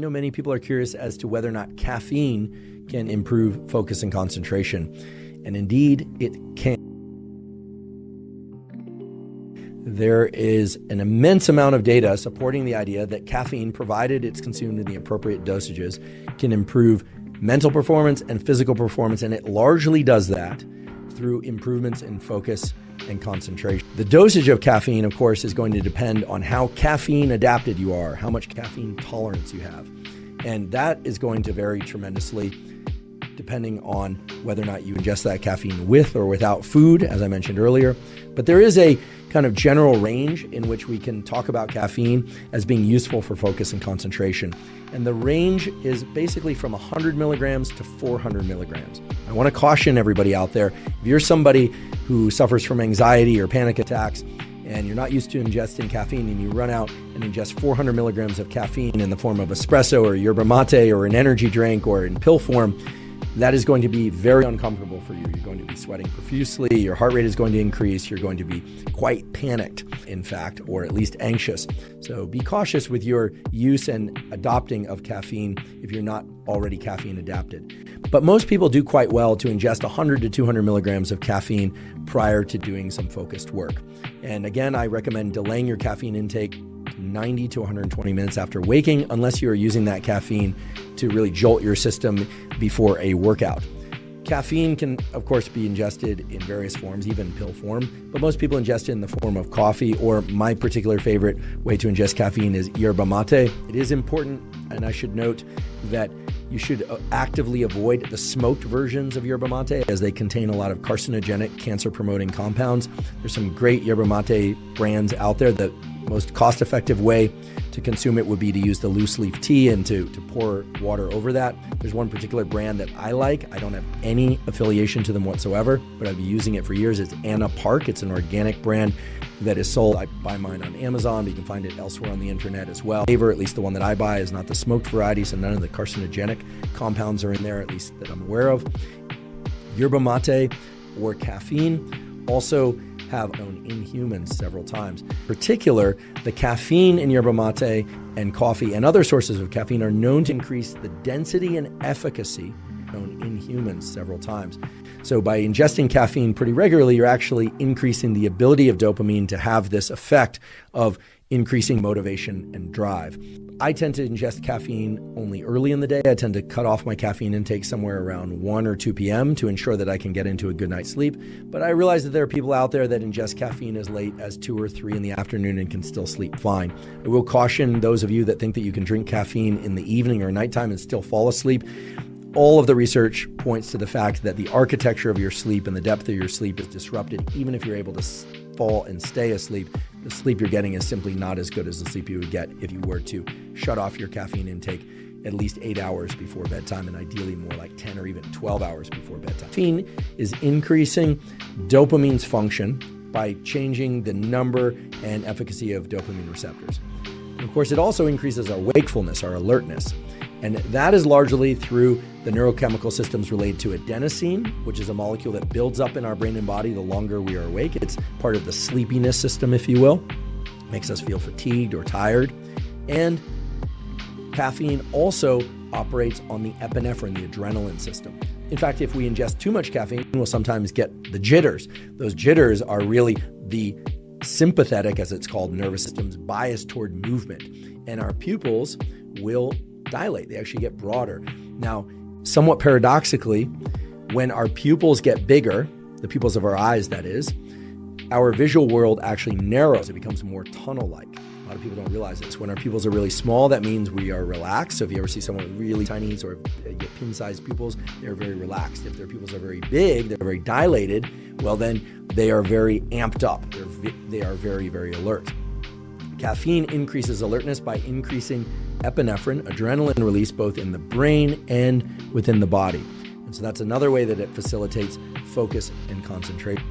I know many people are curious as to whether or not caffeine can improve focus and concentration. And indeed, it can. There is an immense amount of data supporting the idea that caffeine, provided it's consumed in the appropriate dosages, can improve mental performance and physical performance, and it largely does that through improvements in focus and concentration. The dosage of caffeine, of course, is going to depend on how caffeine adapted you are, how much caffeine tolerance you have. And that is going to vary tremendously depending on whether or not you ingest that caffeine with or without food, as I mentioned earlier. But there is a kind of general range in which we can talk about caffeine as being useful for focus and concentration. And the range is basically from 100 milligrams to 400 milligrams. I want to caution everybody out there, if you're somebody who suffers from anxiety or panic attacks and you're not used to ingesting caffeine and you run out and ingest 400 milligrams of caffeine in the form of espresso or yerba mate or an energy drink or in pill form, that is going to be very uncomfortable for you. You're going to be sweating profusely, your heart rate is going to increase, you're going to be quite panicked, in fact, or at least anxious. So be cautious with your use and adopting of caffeine if you're not already caffeine adapted. But most people do quite well to ingest 100 to 200 milligrams of caffeine prior to doing some focused work. And again, I recommend delaying your caffeine intake 90 to 120 minutes after waking, unless you are using that caffeine to really jolt your system before a workout. Caffeine can, of course, be ingested in various forms, even pill form, but most people ingest it in the form of coffee, or my particular favorite way to ingest caffeine is yerba mate. It is important, and I should note that you should actively avoid the smoked versions of yerba mate as they contain a lot of carcinogenic, cancer-promoting compounds. There's some great yerba mate brands out there. The most cost-effective way to consume it would be to use the loose leaf tea and to pour water over that. There's one particular brand that I like. I don't have any affiliation to them whatsoever, but I've been using it for years. It's Anna Park. It's an organic brand that is sold. I buy mine on Amazon, but you can find it elsewhere on the internet as well. Flavor, at least the one that I buy, is not the smoked variety, so none of the carcinogenic compounds are in there, at least that I'm aware of. Yerba mate or caffeine also have known in humans several times. In particular, the caffeine in yerba mate and coffee and other sources of caffeine are known to increase the density and efficacy known in humans several times. So by ingesting caffeine pretty regularly, you're actually increasing the ability of dopamine to have this effect of increasing motivation and drive. I tend to ingest caffeine only early in the day. I tend to cut off my caffeine intake somewhere around 1 or 2 p.m. to ensure that I can get into a good night's sleep. But I realize that there are people out there that ingest caffeine as late as 2 or 3 in the afternoon and can still sleep fine. I will caution those of you that think that you can drink caffeine in the evening or nighttime and still fall asleep. All of the research points to the fact that the architecture of your sleep and the depth of your sleep is disrupted. Even if you're able to fall and stay asleep, the sleep you're getting is simply not as good as the sleep you would get if you were to shut off your caffeine intake at least 8 hours before bedtime, and ideally more like 10 or even 12 hours before bedtime. Caffeine is increasing dopamine's function by changing the number and efficacy of dopamine receptors. And of course, it also increases our wakefulness, our alertness. And that is largely through the neurochemical systems related to adenosine, which is a molecule that builds up in our brain and body the longer we are awake. It's part of the sleepiness system, if you will. Makes us feel fatigued or tired. And caffeine also operates on the epinephrine, the adrenaline system. In fact, if we ingest too much caffeine, we'll sometimes get the jitters. Those jitters are really the sympathetic, as it's called, nervous system's bias toward movement. And our pupils will dilate. They actually get broader. Now, somewhat paradoxically, when our pupils get bigger, the pupils of our eyes, that is, our visual world actually narrows. It becomes more tunnel-like. A lot of people don't realize this. When our pupils are really small, that means we are relaxed. So if you ever see someone with really tiny or pin-sized pupils, they're very relaxed. If their pupils are very big, they're very dilated, well then they are very amped up. They are very, very alert. Caffeine increases alertness by increasing epinephrine, adrenaline release, both in the brain and within the body. And so that's another way that it facilitates focus and concentration.